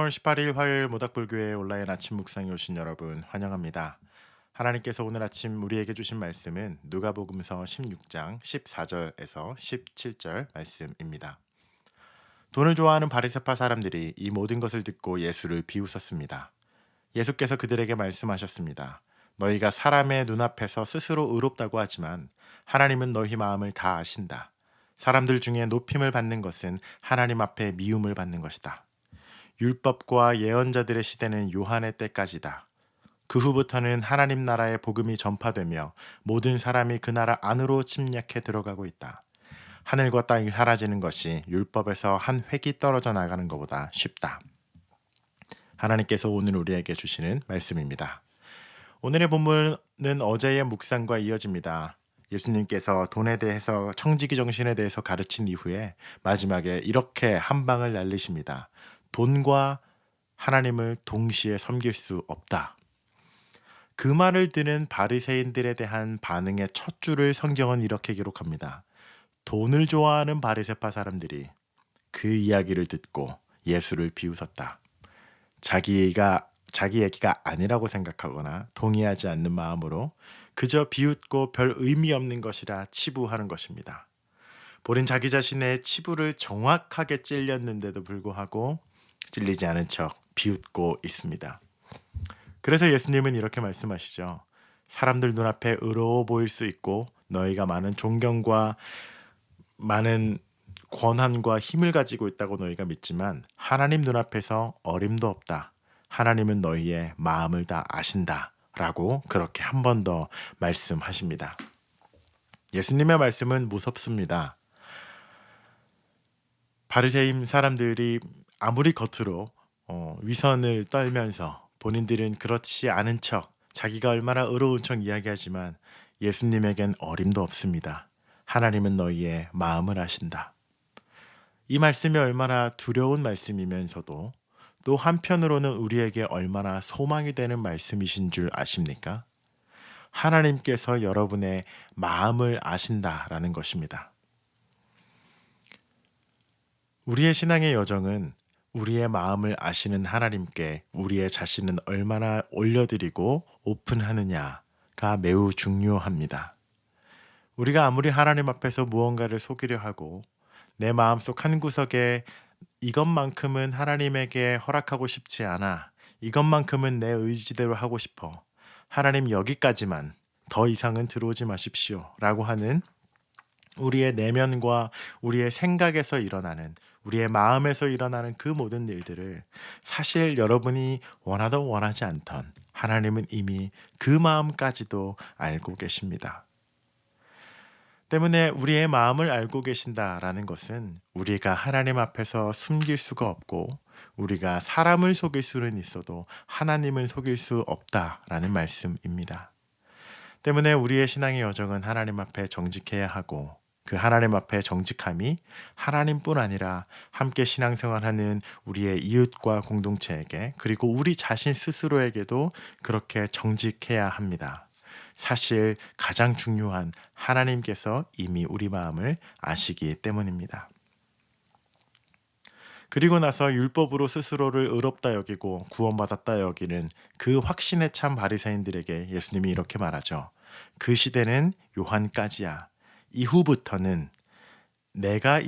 3월 18일 화요일 모닥불교회 온라인 아침 묵상에 오신 여러분 환영합니다. 하나님께서 오늘 아침 우리에게 주신 말씀은 누가복음서 16장 14절에서 17절 말씀입니다. 돈을 좋아하는 바리새파 사람들이 이 모든 것을 듣고 예수를 비웃었습니다. 예수께서 그들에게 말씀하셨습니다. 너희가 사람의 눈앞에서 스스로 의롭다고 하지만 하나님은 너희 마음을 다 아신다. 사람들 중에 높임을 받는 것은 하나님 앞에 미움을 받는 것이다. 율법과 예언자들의 시대는 요한의 때까지다. 그 후부터는 하나님 나라의 복음이 전파되며 모든 사람이 그 나라 안으로 침략해 들어가고 있다. 하늘과 땅이 사라지는 것이 율법에서 한 획이 떨어져 나가는 것보다 쉽다. 하나님께서 오늘 우리에게 주시는 말씀입니다. 오늘의 본문은 어제의 묵상과 이어집니다. 예수님께서 돈에 대해서 청지기 정신에 대해서 가르친 이후에 마지막에 이렇게 한 방을 날리십니다. 돈과 하나님을 동시에 섬길 수 없다. 그 말을 들은 바리새인들에 대한 반응의 첫 줄을 성경은 이렇게 기록합니다. 돈을 좋아하는 바리새파 사람들이 그 이야기를 듣고 예수를 비웃었다. 자기 얘기가 아니라고 생각하거나 동의하지 않는 마음으로 그저 비웃고 별 의미 없는 것이라 치부하는 것입니다. 본인 자기 자신의 치부를 정확하게 찔렸는데도 불구하고 찔리지 않은 척 비웃고 있습니다. 그래서 예수님은 이렇게 말씀하시죠. 사람들 눈앞에 의로워 보일 수 있고 너희가 많은 존경과 많은 권한과 힘을 가지고 있다고 너희가 믿지만 하나님 눈앞에서 어림도 없다. 하나님은 너희의 마음을 다 아신다. 라고 그렇게 한 번 더 말씀하십니다. 예수님의 말씀은 무섭습니다. 바리새인 사람들이 아무리 겉으로 위선을 떨면서 본인들은 그렇지 않은 척 자기가 얼마나 의로운 척 이야기하지만 예수님에겐 어림도 없습니다. 하나님은 너희의 마음을 아신다. 이 말씀이 얼마나 두려운 말씀이면서도 또 한편으로는 우리에게 얼마나 소망이 되는 말씀이신 줄 아십니까? 하나님께서 여러분의 마음을 아신다라는 것입니다. 우리의 신앙의 여정은 우리의 마음을 아시는 하나님께 우리의 자신은 얼마나 올려드리고 오픈하느냐가 매우 중요합니다. 우리가 아무리 하나님 앞에서 무언가를 속이려 하고 내 마음속 한 구석에 이것만큼은 하나님에게 허락하고 싶지 않아. 이것만큼은 내 의지대로 하고 싶어. 하나님 여기까지만, 더 이상은 들어오지 마십시오. 라고 하는 우리의 내면과 우리의 생각에서 일어나는, 우리의 마음에서 일어나는 그 모든 일들을 사실 여러분이 원하든 원하지 않던 하나님은 이미 그 마음까지도 알고 계십니다. 때문에 우리의 마음을 알고 계신다라는 것은 우리가 하나님 앞에서 숨길 수가 없고 우리가 사람을 속일 수는 있어도 하나님을 속일 수 없다라는 말씀입니다. 때문에 우리의 신앙의 여정은 하나님 앞에 정직해야 하고 그 하나님 앞에 정직함이 하나님뿐 아니라 함께 신앙생활하는 우리의 이웃과 공동체에게 그리고 우리 자신 스스로에게도 그렇게 정직해야 합니다. 사실 가장 중요한 하나님께서 이미 우리 마음을 아시기 때문입니다. 그리고 나서 율법으로 스스로를 의롭다 여기고 구원받았다 여기는 그 확신에 찬 바리새인들에게 예수님이 이렇게 말하죠. 그 시대는 요한까지야. 이후부터는 내가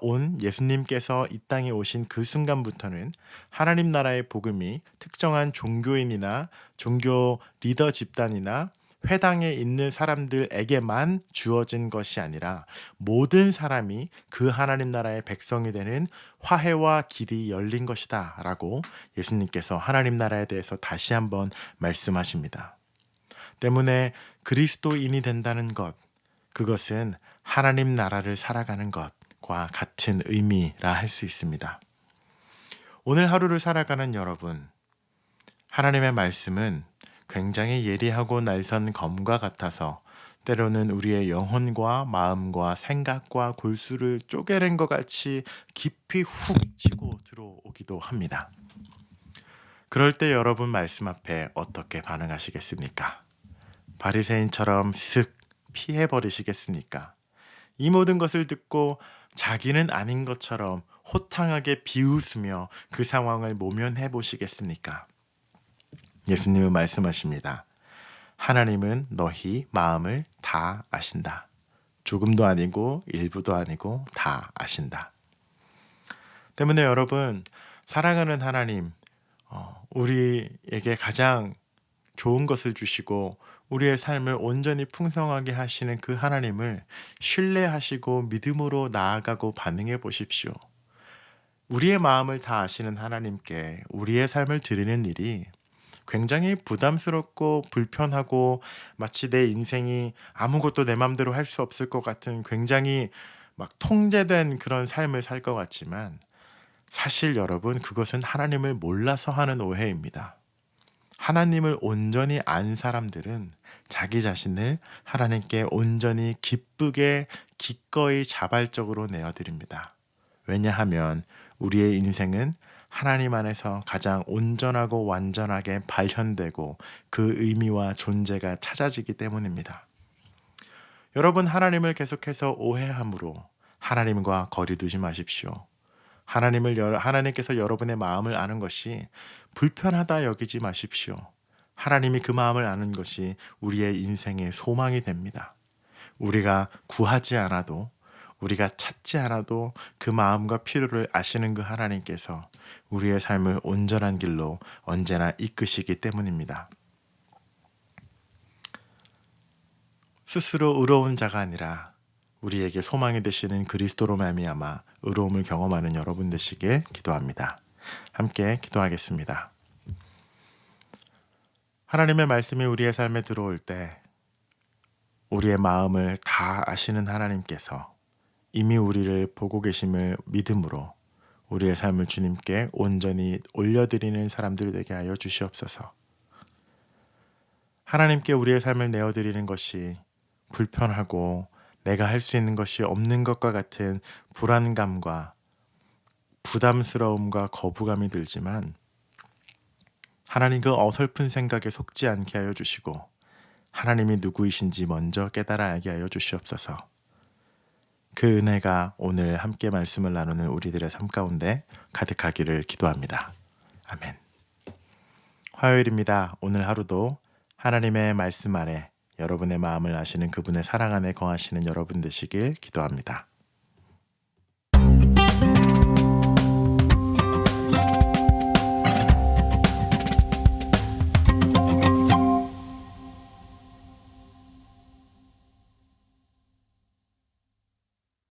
온 예수님께서 이 땅에 오신 그 순간부터는 하나님 나라의 복음이 특정한 종교인이나 종교 리더 집단이나 회당에 있는 사람들에게만 주어진 것이 아니라 모든 사람이 그 하나님 나라의 백성이 되는 화해와 길이 열린 것이다 라고 예수님께서 하나님 나라에 대해서 다시 한번 말씀하십니다. 때문에 그리스도인이 된다는 것, 그것은 하나님 나라를 살아가는 것과 같은 의미라 할 수 있습니다. 오늘 하루를 살아가는 여러분, 하나님의 말씀은 굉장히 예리하고 날선 검과 같아서 때로는 우리의 영혼과 마음과 생각과 골수를 쪼개는 것 같이 깊이 훅 치고 들어오기도 합니다. 그럴 때 여러분 말씀 앞에 어떻게 반응하시겠습니까? 바리새인처럼 슥 피해버리시겠습니까? 이 모든 것을 듣고 자기는 아닌 것처럼 호탕하게 비웃으며 그 상황을 모면해 보시겠습니까? 예수님은 말씀하십니다. 하나님은 너희 마음을 다 아신다. 조금도 아니고 일부도 아니고 다 아신다. 때문에 여러분, 사랑하는 하나님, 우리에게 가장 좋은 것을 주시고 우리의 삶을 온전히 풍성하게 하시는 그 하나님을 신뢰하시고 믿음으로 나아가고 반응해 보십시오. 우리의 마음을 다 아시는 하나님께 우리의 삶을 드리는 일이 굉장히 부담스럽고 불편하고 마치 내 인생이 아무것도 내 맘대로 할 수 없을 것 같은 굉장히 막 통제된 그런 삶을 살 것 같지만 사실 여러분 그것은 하나님을 몰라서 하는 오해입니다. 하나님을 온전히 안 사람들은 자기 자신을 하나님께 온전히 기쁘게 기꺼이 자발적으로 내어드립니다. 왜냐하면 우리의 인생은 하나님 안에서 가장 온전하고 완전하게 발현되고 그 의미와 존재가 찾아지기 때문입니다. 여러분, 하나님을 계속해서 오해함으로 하나님과 거리 두지 마십시오. 하나님께서 여러분의 마음을 아는 것이 불편하다 여기지 마십시오. 하나님이 그 마음을 아는 것이 우리의 인생의 소망이 됩니다. 우리가 구하지 않아도, 우리가 찾지 않아도 그 마음과 필요를 아시는 그 하나님께서 우리의 삶을 온전한 길로 언제나 이끄시기 때문입니다. 스스로 의로운 자가 아니라 우리에게 소망이 되시는 그리스도로 말미암아 의로움을 경험하는 여러분 되시길 기도합니다. 함께 기도하겠습니다. 하나님의 말씀이 우리의 삶에 들어올 때 우리의 마음을 다 아시는 하나님께서 이미 우리를 보고 계심을 믿음으로 우리의 삶을 주님께 온전히 올려드리는 사람들 되게 하여 주시옵소서. 하나님께 우리의 삶을 내어드리는 것이 불편하고 내가 할 수 있는 것이 없는 것과 같은 불안감과 부담스러움과 거부감이 들지만 하나님 그 어설픈 생각에 속지 않게 하여 주시고 하나님이 누구이신지 먼저 깨달아 알게 하여 주시옵소서. 그 은혜가 오늘 함께 말씀을 나누는 우리들의 삶 가운데 가득하기를 기도합니다. 아멘. 화요일입니다. 오늘 하루도 하나님의 말씀 아래 여러분의 마음을 아시는 그분의 사랑 안에 거하시는 여러분 되시길 기도합니다.